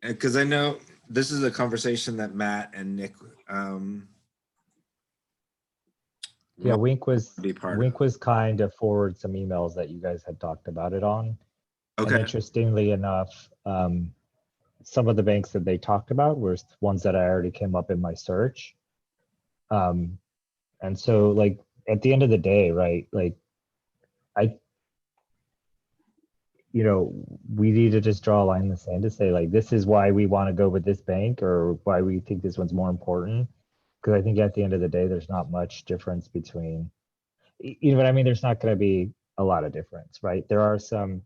because I know this is a conversation that Matt and Nick Yeah, want to be part Wink of. was kind to forward some emails that you guys had talked about it on. And Okay. interestingly enough, some of the banks that they talked about were ones that I already came up in my search. And so like at the end of the day, right, like I, we need to just draw a line in the sand to say like, this is why we want to go with this bank or why we think this one's more important. Because I think at the end of the day, there's not much difference between, you know what I mean? There's not going to be a lot of difference, right? There are some,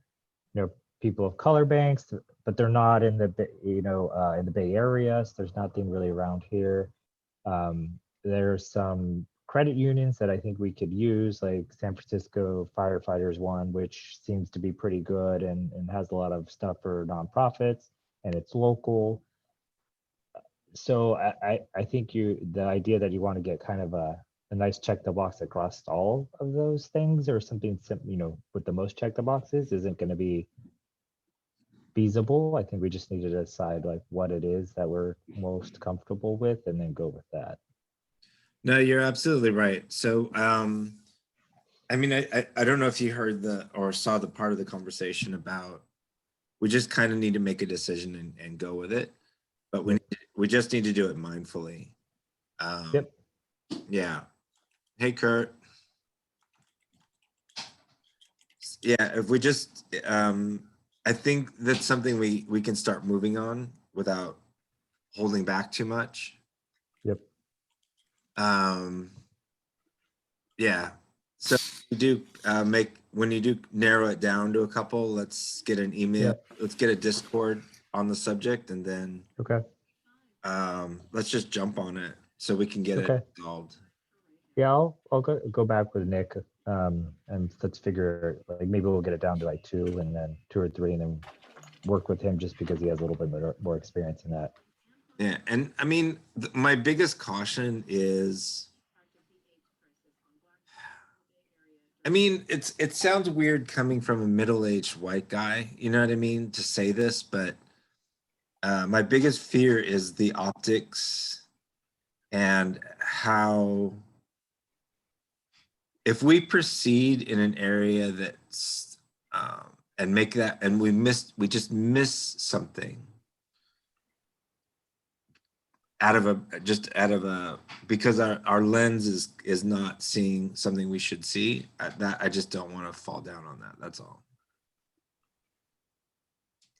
people of color banks, but they're not in the, in the Bay Area. So there's nothing really around here. There's some credit unions that I think we could use, like San Francisco Firefighters one, which seems to be pretty good and has a lot of stuff for nonprofits and it's local. So I think the idea that you want to get kind of a nice check the box across all of those things or something, with the most check the boxes isn't going to be feasible. I think we just need to decide like what it is that we're most comfortable with and then go with that. No, you're absolutely right. So, I mean, I don't know if you heard or saw the part of the conversation about we just kind of need to make a decision and go with it, but we just need to do it mindfully. Yep. Yeah. Hey, Kurt. Yeah, if we just, I think that's something we can start moving on without holding back too much. Yep. Yeah. So you do when you do narrow it down to a couple, let's get an email, let's get a Discord on the subject and then Okay. let's just jump on it so we can get it resolved. Yeah, I'll go back with Nick, and let's figure like maybe we'll get it down to like 2 and then 2 or 3 and then work with him just because he has a little bit more experience in that. Yeah, and I mean my biggest caution is, I mean, it sounds weird coming from a middle-aged white guy, you know what I mean, to say this, but my biggest fear is the optics and how if we proceed in an area that's and make that and we just miss something out of because our lens is not seeing something we should see, that I just don't want to fall down on that. That's all.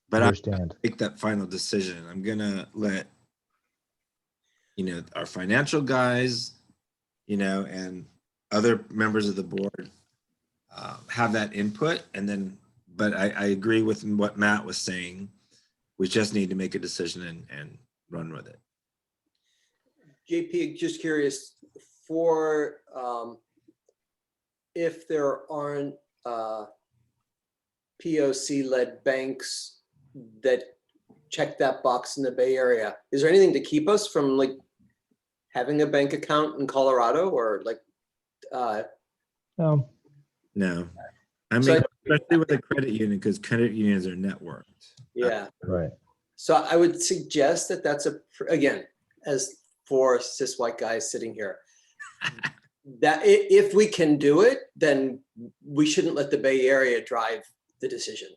But I make that final decision. I'm gonna let our financial guys, and other members of the board have that input, and then. But I agree with what Matt was saying. We just need to make a decision and run with it. JP, just curious for if there aren't POC-led banks that check that box in the Bay Area, is there anything to keep us from like having a bank account in Colorado or like? No. I mean, especially with a credit union, because credit unions are networked. Yeah. Right. So I would suggest that that's again, as 4 cis white guys sitting here, that if we can do it, then we shouldn't let the Bay Area drive the decision.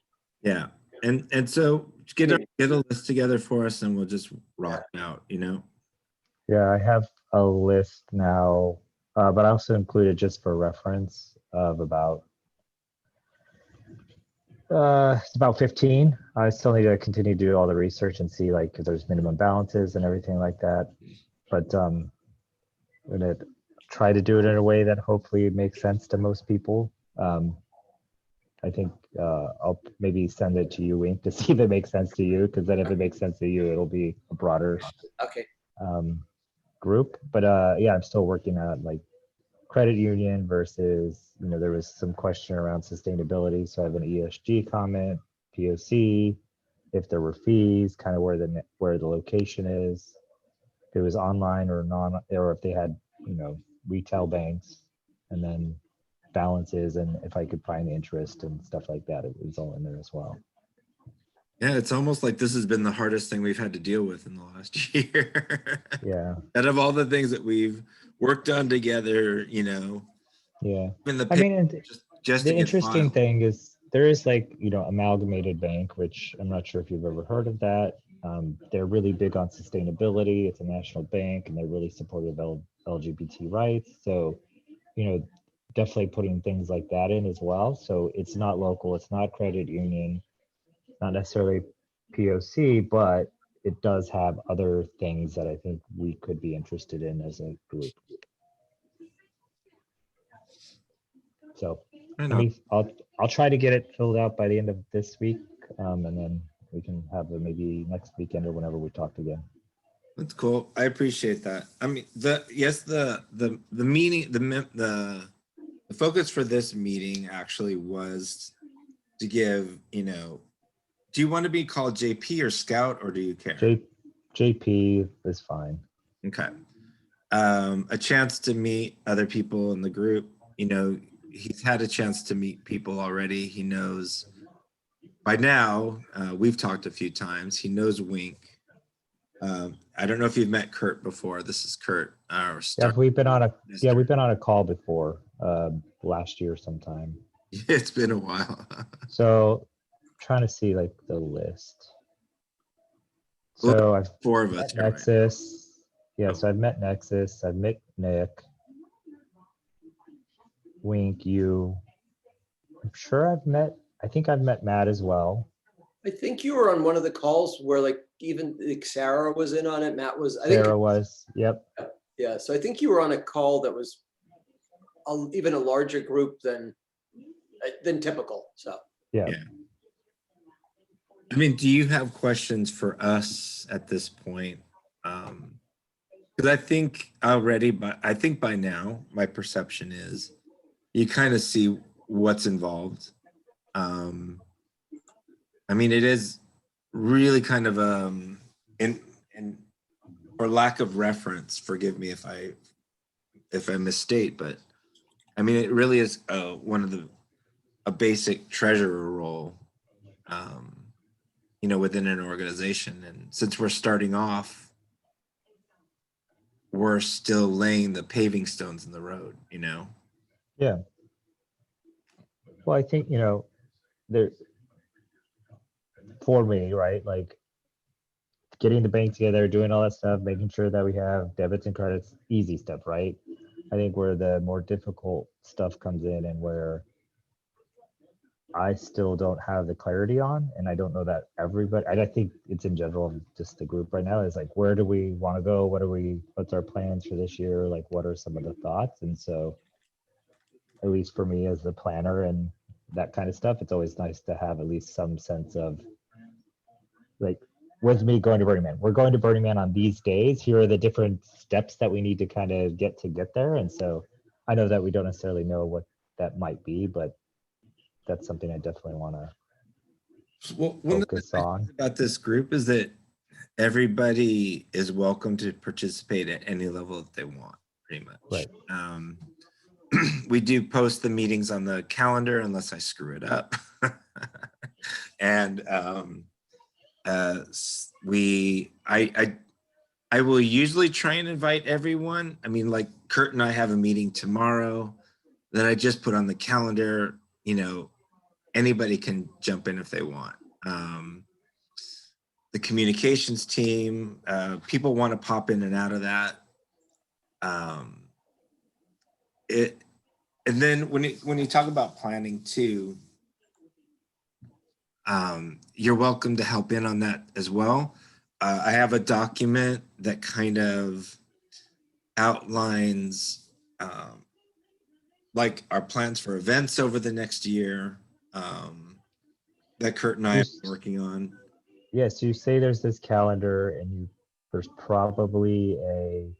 Yeah. And so get a list together for us and we'll just rock it out, Yeah, I have a list now, but I also included just for reference of about it's about 15. I still need to continue to do all the research and see like if there's minimum balances and everything like that. But I'm gonna try to do it in a way that hopefully makes sense to most people. I think I'll maybe send it to you, Wink, to see if it makes sense to you, because then if it makes sense to you, it'll be a broader group. But yeah, I'm still working on like credit union versus, there was some question around sustainability. So I have an ESG comment, POC, if there were fees, kind of where the location is, if it was online or or if they had, retail banks, and then balances, and if I could find interest and stuff like that, it was all in there as well. Yeah, it's almost like this has been the hardest thing we've had to deal with in the last year. Yeah, Out of all the things that we've worked on together, you know, yeah. even the I mean, and just the to get interesting filed. thing is there is like, Amalgamated Bank, which I'm not sure if you've ever heard of that. They're really big on sustainability. It's a national bank and they're really supportive of LGBT rights. So, definitely putting things like that in as well. So it's not local, it's not credit union, not necessarily POC, but it does have other things that I think we could be interested in as a group. So I let know. me, I'll try to get it filled out by the end of this week, and then we can have it maybe next weekend or whenever we talk again. That's cool. I appreciate that. I mean, the meeting, the focus for this meeting actually was to give, do you want to be called JP or Scout, or do you care? JP is fine. Okay. A chance to meet other people in the group. He's had a chance to meet people already. He knows by now, we've talked a few times. He knows Wink. I don't know if you've met Kurt before. This is Kurt. Yeah, we've been on a call before, last year sometime. It's been a while. So trying to see like the list. Well, So I've 4 of us met here, right? Nexus. Yeah, Oh. so I've met Nexus, I've met Nick, Wink, you. I think I've met Matt as well. I think you were on one of the calls where like even like Sarah was in on it. Matt was, I think, Sarah was, yep. yeah. So I think you were on a call that was even a larger group than typical. So Yeah. Yeah. I mean, do you have questions for us at this point? Because I think already, but I think by now, my perception is you kind of see what's involved. I mean, it is really kind of in for lack of reference, forgive me if I misstate, but I mean, it really is one of a basic treasurer role, within an organization. And since we're starting off, we're still laying the paving stones in the road, Yeah. Well, I think, there, for me, right, like getting the bank together, doing all that stuff, making sure that we have debits and credits, easy stuff, right? I think where the more difficult stuff comes in and where I still don't have the clarity on, and I don't know that everybody, I think it's in general, just the group right now is like, where do we want to go? What's our plans for this year? Like, what are some of the thoughts? And so, at least for me as the planner and that kind of stuff, it's always nice to have at least some sense of like, with me going to Burning Man, we're going to Burning Man on these days. Here are the different steps that we need to kind of get there. And so I know that we don't necessarily know what that might be, but that's something I definitely want to Well, one of the focus nice on. things about this group is that everybody is welcome to participate at any level that they want, pretty much. Right. We do post the meetings on the calendar unless I screw it up. And I will usually try and invite everyone. I mean, like Kurt and I have a meeting tomorrow that I just put on the calendar. Anybody can jump in if they want. The communications team, people want to pop in and out of that. And then when you talk about planning too, you're welcome to help in on that as well. I have a document that kind of outlines like our plans for events over the next year, that Kurt and I are working on. Yes, you say there's this calendar and there's probably a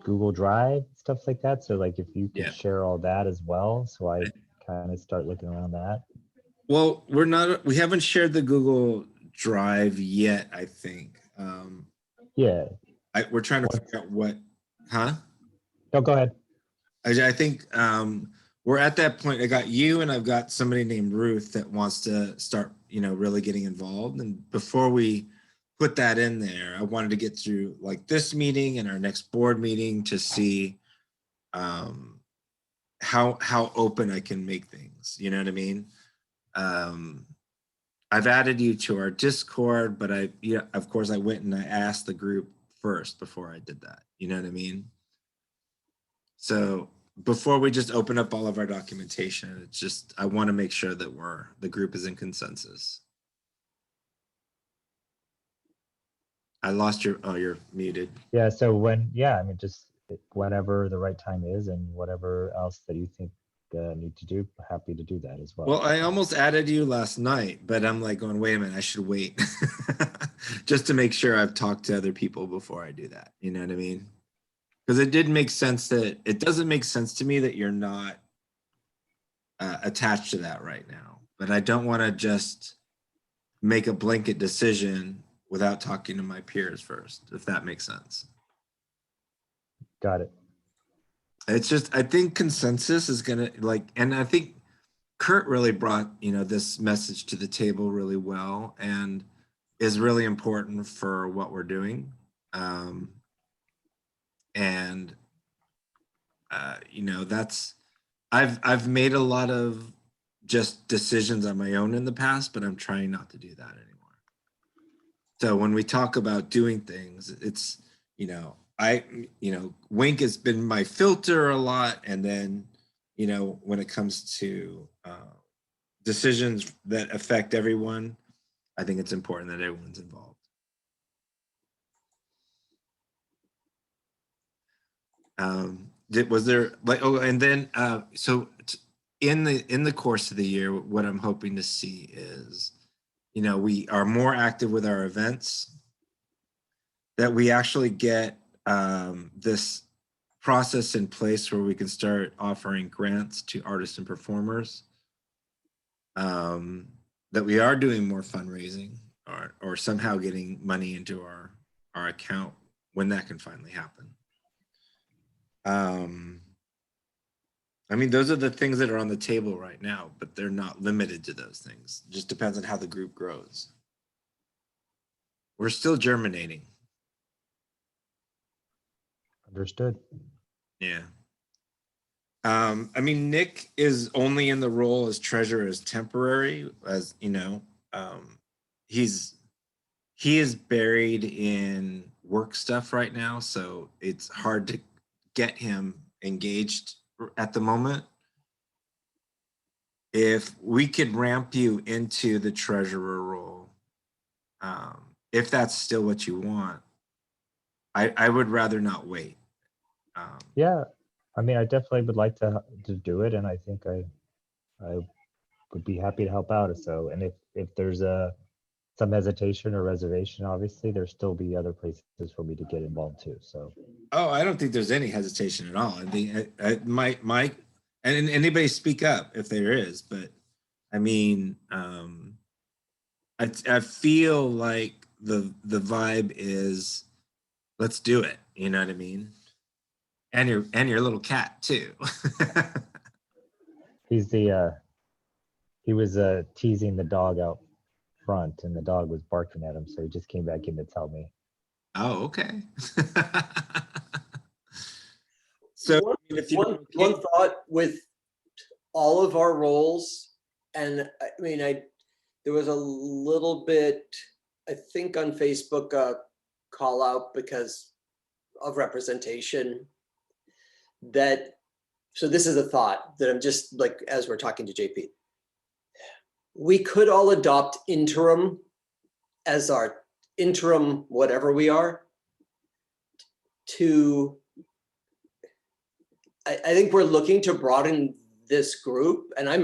Google Drive, stuff like that. So like if you could share all that as well. So I kind of start looking around that. Well, we haven't shared the Google Drive yet, I think. Yeah. We're trying to figure out what, huh? No, go ahead. I think we're at that point. I got you and I've got somebody named Ruth that wants to start really getting involved. And before we put that in there, I wanted to get through like this meeting and our next board meeting to see how open I can make things. You know what I mean? I've added you to our Discord, but of course I went and I asked the group first before I did that. You know what I mean? So before we just open up all of our documentation, it's just, I want to make sure that the group is in consensus. I lost you're muted. Yeah, so I mean, just whenever the right time is and whatever else that you think need to do, happy to do that as well. Well, I almost added you last night, but I'm like going, wait a minute, I should wait just to make sure I've talked to other people before I do that. You know what I mean? Because it doesn't make sense to me that you're not attached to that right now. But I don't want to just make a blanket decision without talking to my peers first, if that makes sense. Got it. It's just, I think consensus is gonna and I think Kurt really brought, this message to the table really well and is really important for what we're doing. I've made a lot of just decisions on my own in the past, but I'm trying not to do that anymore. So when we talk about doing things, it's, Wink has been my filter a lot. And then, when it comes to decisions that affect everyone, I think it's important that everyone's involved. Was there and then so in the course of the year, what I'm hoping to see is, we are more active with our events, that we actually get this process in place where we can start offering grants to artists and performers, that we are doing more fundraising or somehow getting money into our account when that can finally happen. I mean, those are the things that are on the table right now, but they're not limited to those things. It just depends on how the group grows. We're still germinating. Understood. Yeah. I mean, Nick is only in the role as treasurer as temporary, as he is buried in work stuff right now, so it's hard to get him engaged at the moment. If we could ramp you into the treasurer role, if that's still what you want, I would rather not wait. Yeah, I mean, I definitely would like to do it, and I think I would be happy to help out. So, and if there's some hesitation or reservation, obviously there'll still be other places for me to get involved too. So. Oh, I don't think there's any hesitation at all. I mean, Mike, and anybody speak up if there is, but I mean, I feel like the vibe is, let's do it. You know what I mean? And your little cat too. He's he was teasing the dog out front, and the dog was barking at him, so he just came back in to tell me. Oh, okay. So one thought with all of our roles, and I mean, there was a little bit, I think, on Facebook call out because of representation. So this is a thought that I'm just like, as we're talking to JP, we could all adopt interim as our interim, whatever we are, I think we're looking to broaden this group, and I'm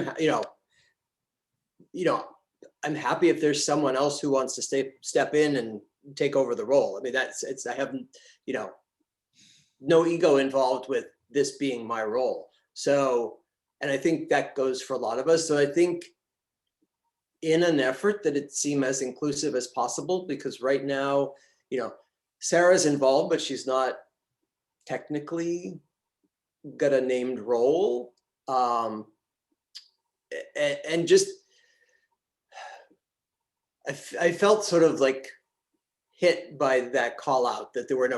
happy if there's someone else who wants to step in and take over the role. I mean, I have, no ego involved with this being my role. So, and I think that goes for a lot of us. So I think in an effort that it seem as inclusive as possible, because right now, Sarah's involved, but she's not technically got a named role. And just, I felt sort of like hit by that call out that there was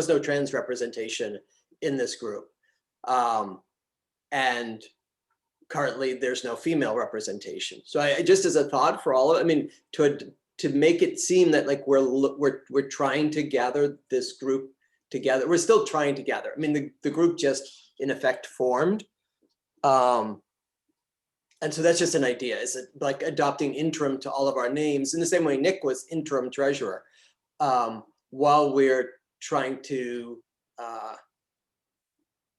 no trans representation in this group. And currently there's no female representation. So I just as a thought for all of it, I mean, to make it seem that like we're trying to gather this group together. We're still trying to gather. I mean, the group just in effect formed. And so that's just an idea, is it like adopting interim to all of our names in the same way Nick was interim treasurer, while we're trying to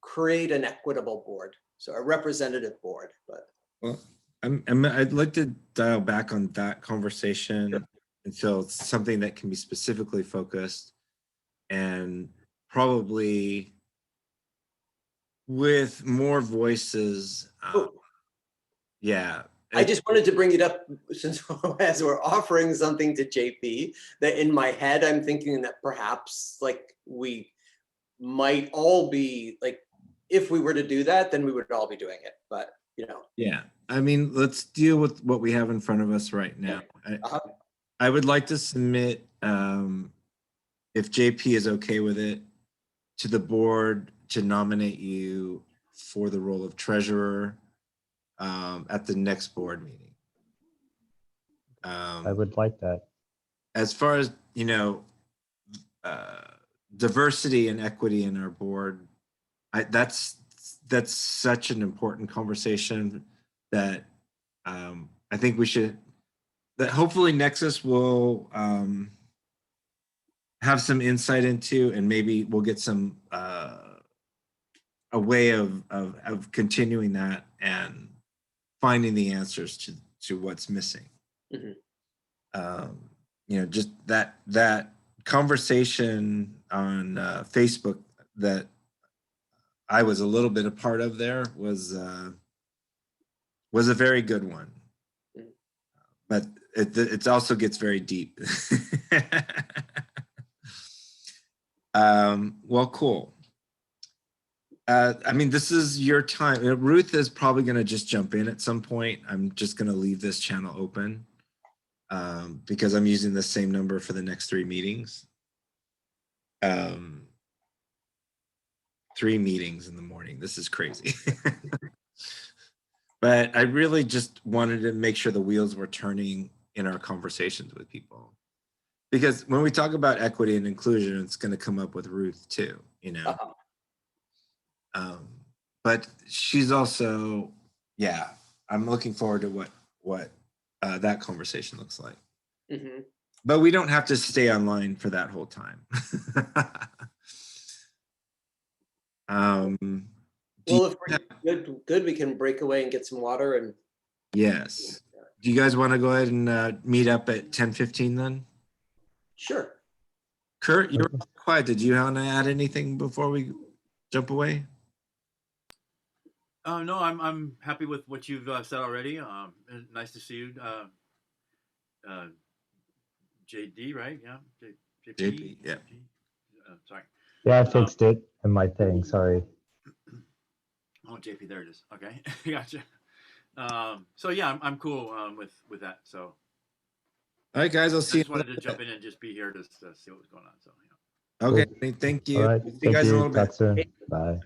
create an equitable board, so a representative board. But Well, I'd like to dial back on that conversation Sure. until it's something that can be specifically focused and probably with more voices. Oh. Yeah. I just wanted to bring it up since as we're offering something to JP, that in my head, I'm thinking that perhaps like we might all be like, if we were to do that, then we would all be doing it. But, you know. Yeah. I mean, let's deal with what we have in front of us right now. Uh-huh. I would like to submit, if JP is okay with it, to the board to nominate you for the role of treasurer at the next board meeting. I would like that. As far as, you know, diversity and equity in our board, that's such an important conversation that I think we should, that hopefully Nexus will have some insight into, and maybe we'll get some a way of continuing that and finding the answers to what's missing. Mhm. You know, just that conversation on Facebook that I was a little bit a part of there was a very good one, but it also gets very deep. Well, cool. I mean, this is your time. Ruth is probably going to just jump in at some point. I'm just going to leave this channel open because I'm using the same number for the next 3 meetings. 3 meetings in the morning. This is crazy. But I really just wanted to make sure the wheels were turning in our conversations with people. Because when we talk about equity and inclusion, it's going to come up with Ruth too, you know. Uh-huh. But she's also, yeah, I'm looking forward to what that conversation looks like. Mhm. But we don't have to stay online for that whole time. Well, if we're good, we can break away and get some water and. Yes. Do you guys want to go ahead and meet up at 10:15 then? Sure. Kurt, you're quiet. Did you want to add anything before we jump away? No, I'm happy with what you've said already. Nice to see you, JD, right? Yeah, JP, yeah. Sorry. Yeah, I fixed it in my thing. Sorry. Oh, JP, there it is. Okay, gotcha. So yeah, I'm cool with that. So All right, guys, I'll I see you. just wanted to jump in and just be here to see what was going on. So yeah. Okay, Cool. thank All you. right. See you Thank guys in a you. little bit. Talk soon. Bye.